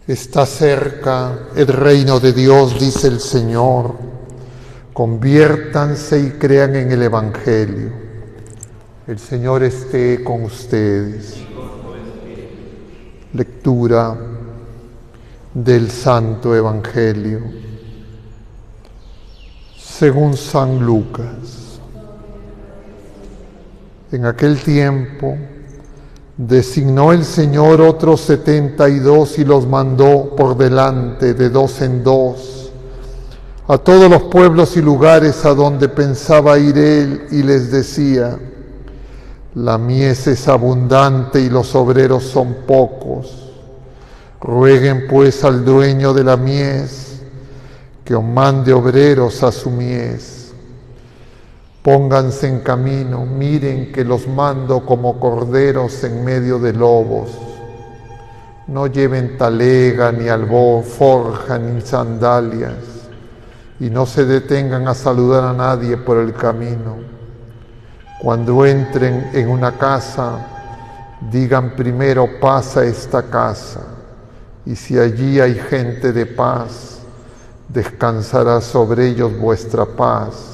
Está cerca el reino de Dios, dice el Señor. Conviértanse y crean en el Evangelio. El Señor esté con ustedes. Lectura del Santo Evangelio según San Lucas. En aquel tiempo designó el Señor otros 72 y los mandó por delante de dos en dos a todos los pueblos y lugares a donde pensaba ir él, y les decía: la mies es abundante y los obreros son pocos. Rueguen pues al dueño de la mies que os mande obreros a su mies. Pónganse en camino, miren que los mando como corderos en medio de lobos. No lleven talega, ni alforja, ni sandalias, y no se detengan a saludar a nadie por el camino. Cuando entren en una casa, digan primero: paz a esta casa, y si allí hay gente de paz, descansará sobre ellos vuestra paz.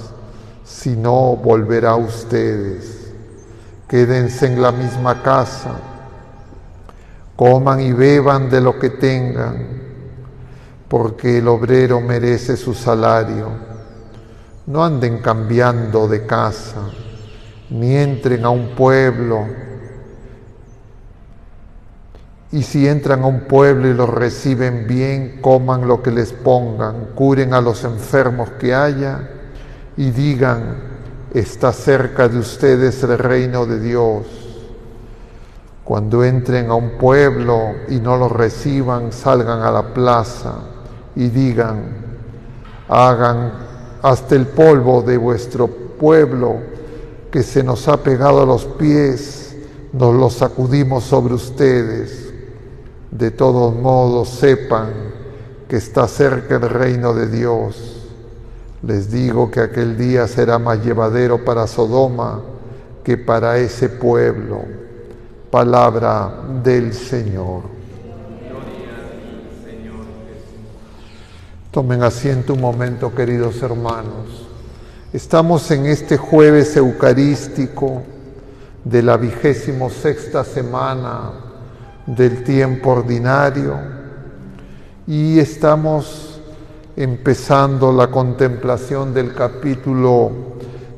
Si no, volverá a ustedes. Quédense en la misma casa, coman y beban de lo que tengan, porque el obrero merece su salario. No anden cambiando de casa, ni entren a un pueblo, y si entran a un pueblo y los reciben bien, coman lo que les pongan, curen a los enfermos que haya, y digan: está cerca de ustedes el reino de Dios. Cuando entren a un pueblo y no los reciban, salgan a la plaza y digan: hagan hasta el polvo de vuestro pueblo que se nos ha pegado a los pies, nos lo sacudimos sobre ustedes. De todos modos, sepan que está cerca el reino de Dios. Les digo que aquel día será más llevadero para Sodoma que para ese pueblo. Palabra del Señor. Gloria a ti, Señor Jesús. Tomen asiento un momento, queridos hermanos. Estamos en este jueves eucarístico de la 26ª semana del tiempo ordinario, y estamos empezando la contemplación del capítulo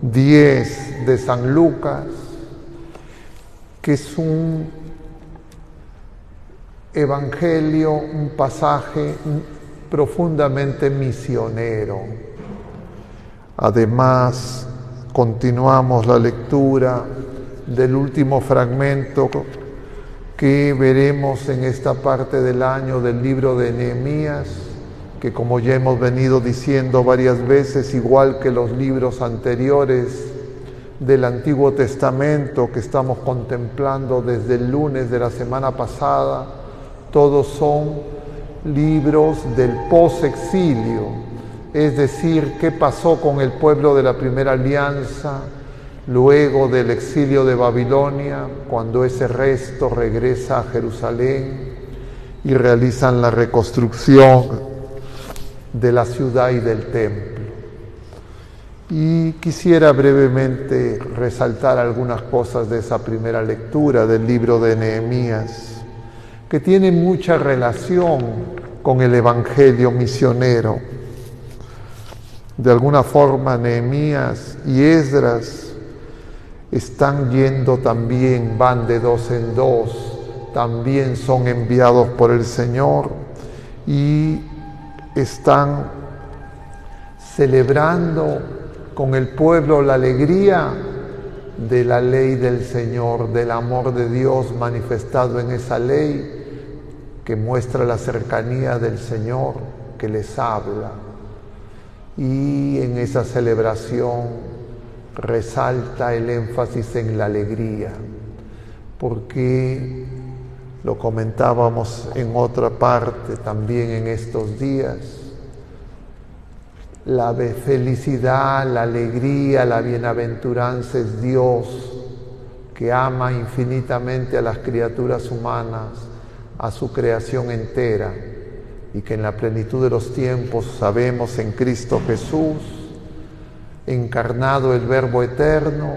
10 de San Lucas, que es un evangelio, un pasaje profundamente misionero. Además, continuamos la lectura del último fragmento que veremos en esta parte del año del libro de Nehemías, que, como ya hemos venido diciendo varias veces, igual que los libros anteriores del Antiguo Testamento que estamos contemplando desde el lunes de la semana pasada, todos son libros del posexilio, es decir, qué pasó con el pueblo de la primera alianza luego del exilio de Babilonia, cuando ese resto regresa a Jerusalén y realizan la reconstrucción de la ciudad y del templo. Y quisiera brevemente resaltar algunas cosas de esa primera lectura del libro de Nehemías, que tiene mucha relación con el evangelio misionero. De alguna forma, Nehemías y Esdras están yendo también, van de dos en dos, también son enviados por el Señor y están celebrando con el pueblo la alegría de la ley del Señor, del amor de Dios manifestado en esa ley que muestra la cercanía del Señor que les habla. Y en esa celebración resalta el énfasis en la alegría, porque lo comentábamos en otra parte también en estos días. La felicidad, la alegría, la bienaventuranza es Dios, que ama infinitamente a las criaturas humanas, a su creación entera. y que en la plenitud de los tiempos sabemos en Cristo Jesús, encarnado el Verbo eterno,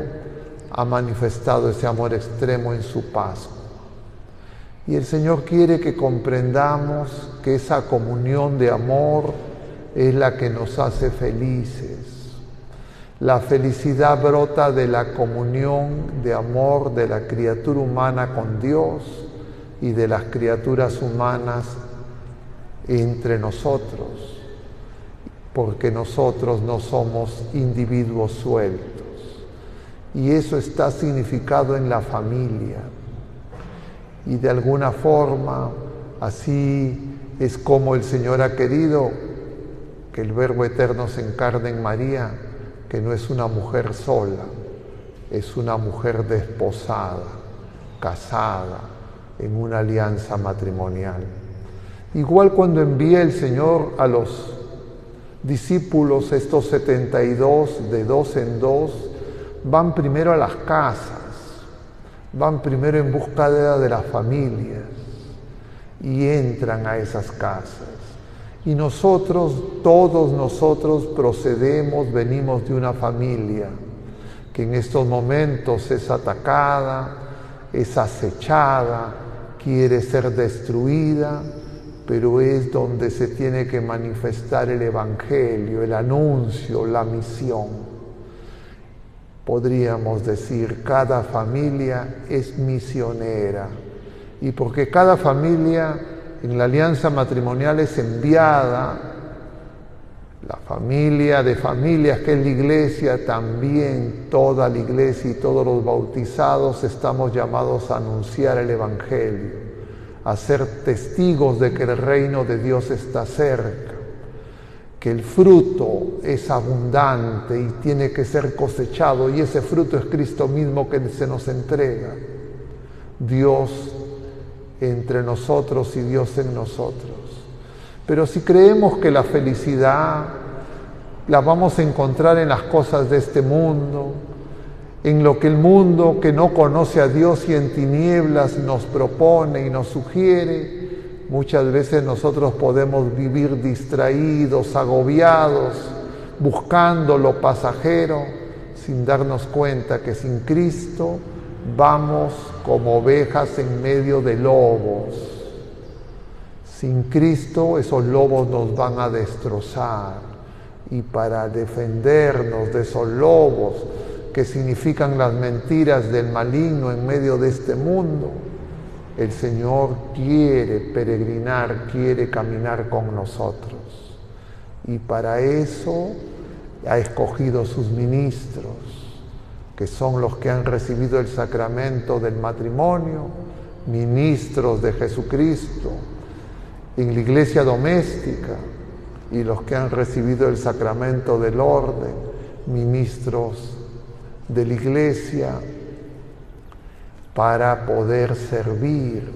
ha manifestado ese amor extremo en su Pascua. Y el Señor quiere que comprendamos que esa comunión de amor es la que nos hace felices. La felicidad brota de la comunión de amor de la criatura humana con Dios y de las criaturas humanas entre nosotros, porque nosotros no somos individuos sueltos. Y eso está significado en la familia. Y de alguna forma, así es como el Señor ha querido que el Verbo eterno se encarne en María, que no es una mujer sola, es una mujer desposada, casada, en una alianza matrimonial. Igual cuando envía el Señor a los discípulos, estos 72, de dos en dos, van primero a las casas, van primero en búsqueda de las familias y entran a esas casas. Y nosotros, todos nosotros procedemos, venimos de una familia que en estos momentos es atacada, es acechada, quiere ser destruida, pero es donde se tiene que manifestar el Evangelio, el anuncio, la misión. Podríamos decir, cada familia es misionera, y porque cada familia en la alianza matrimonial es enviada, la familia de familias que es la iglesia, también toda la iglesia y todos los bautizados estamos llamados a anunciar el Evangelio, a ser testigos de que el reino de Dios está cerca, que el fruto es abundante y tiene que ser cosechado, y ese fruto es Cristo mismo que se nos entrega. Dios entre nosotros y Dios en nosotros. Pero si creemos que la felicidad la vamos a encontrar en las cosas de este mundo, en lo que el mundo que no conoce a Dios y en tinieblas nos propone y nos sugiere, muchas veces nosotros podemos vivir distraídos, agobiados, buscando lo pasajero, sin darnos cuenta que sin Cristo vamos como ovejas en medio de lobos. Sin Cristo esos lobos nos van a destrozar, y para defendernos de esos lobos que significan las mentiras del maligno en medio de este mundo, el Señor quiere peregrinar, quiere caminar con nosotros, y para eso ha escogido sus ministros, que son los que han recibido el sacramento del matrimonio, ministros de Jesucristo en la iglesia doméstica, y los que han recibido el sacramento del orden, ministros de la iglesia, para poder servir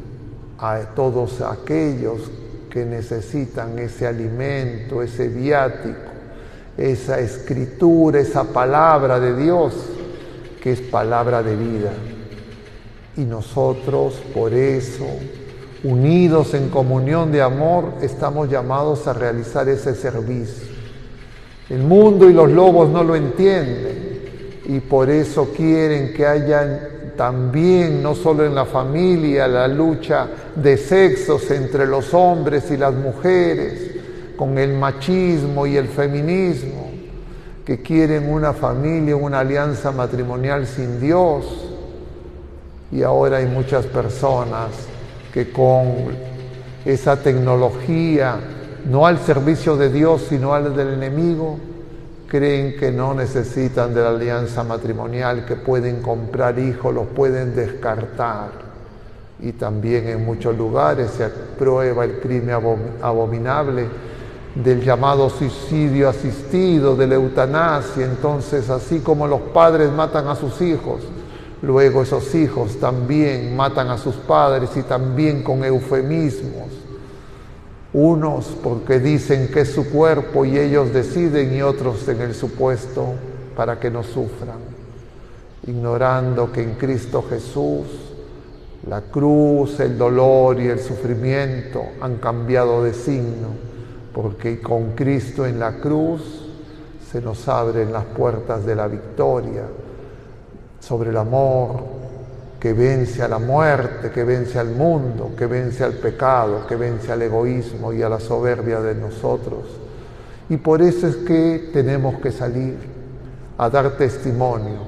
a todos aquellos que necesitan ese alimento, ese viático, esa escritura, esa palabra de Dios, que es palabra de vida. Y nosotros, por eso, unidos en comunión de amor, estamos llamados a realizar ese servicio. El mundo y los lobos no lo entienden, y por eso quieren que haya también, no solo en la familia, la lucha de sexos entre los hombres y las mujeres, con el machismo y el feminismo, que quieren una familia, una alianza matrimonial sin Dios. Y ahora hay muchas personas que con esa tecnología, no al servicio de Dios, sino al del enemigo, creen que no necesitan de la alianza matrimonial, que pueden comprar hijos, los pueden descartar. Y también en muchos lugares se aprueba el crimen abominable del llamado suicidio asistido, de la eutanasia. Entonces, así como los padres matan a sus hijos, luego esos hijos también matan a sus padres, y también con eufemismos. Unos porque dicen que es su cuerpo y ellos deciden, y otros en el supuesto para que no sufran, ignorando que en Cristo Jesús La cruz, el dolor y el sufrimiento han cambiado de signo, porque con Cristo en la cruz se nos abren las puertas de la victoria sobre el amor que vence a la muerte, que vence al mundo, que vence al pecado, que vence al egoísmo y a la soberbia de nosotros. Y por eso es que tenemos que salir a dar testimonio,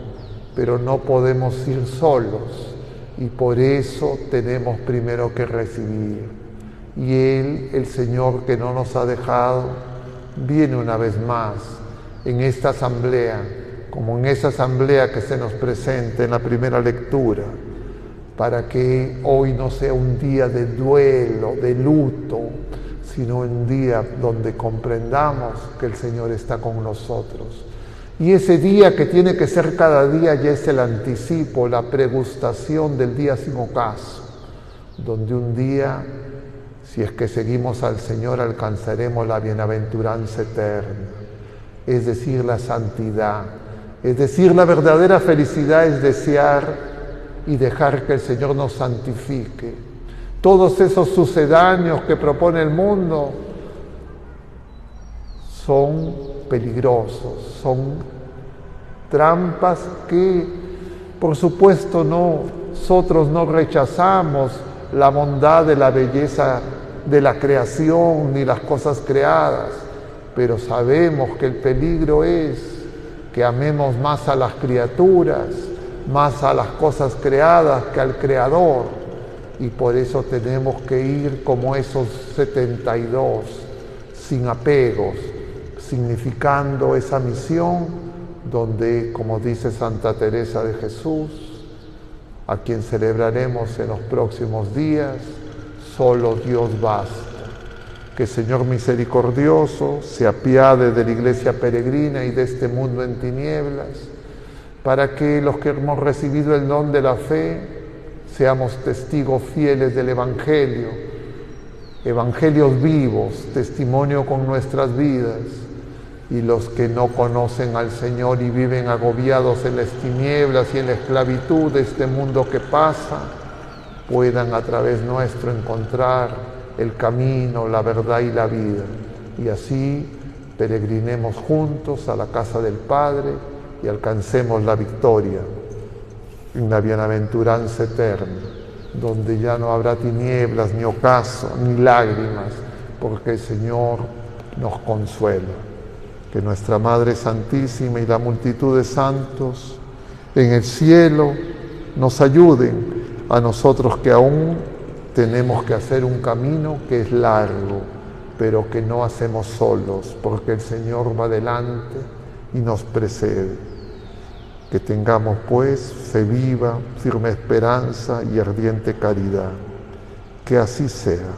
pero no podemos ir solos, y por eso tenemos primero que recibir. Y Él, el Señor que no nos ha dejado, viene una vez más en esta asamblea, como en esa asamblea que se nos presenta en la primera lectura, para que hoy no sea un día de duelo, de luto, sino un día donde comprendamos que el Señor está con nosotros. Y ese día que tiene que ser cada día ya es el anticipo, la pregustación del día sin ocaso, donde un día, si es que seguimos al Señor, alcanzaremos la bienaventuranza eterna, es decir, la santidad. Es decir, la verdadera felicidad es desear y dejar que el Señor nos santifique. Todos esos sucedáneos que propone el mundo son peligrosos, son trampas que, por supuesto, nosotros no rechazamos la bondad de la belleza de la creación ni las cosas creadas, pero sabemos que el peligro es que amemos más a las criaturas, más a las cosas creadas que al Creador, y por eso tenemos que ir como esos 72, sin apegos, significando esa misión donde, como dice Santa Teresa de Jesús, a quien celebraremos en los próximos días, solo Dios basta. Que el Señor misericordioso se apiade de la Iglesia peregrina y de este mundo en tinieblas, para que los que hemos recibido el don de la fe seamos testigos fieles del Evangelio, evangelios vivos, testimonio con nuestras vidas, y los que no conocen al Señor y viven agobiados en las tinieblas y en la esclavitud de este mundo que pasa, puedan a través nuestro encontrar el camino, la verdad y la vida, y así peregrinemos juntos a la casa del Padre y alcancemos la victoria en la bienaventuranza eterna, donde ya no habrá tinieblas, ni ocaso, ni lágrimas, porque el Señor nos consuela. Que nuestra Madre Santísima y la multitud de santos en el cielo nos ayuden a nosotros que aún tenemos que hacer un camino que es largo, pero que no hacemos solos, porque el Señor va delante y nos precede. Que tengamos pues fe viva, firme esperanza y ardiente caridad. Que así sea.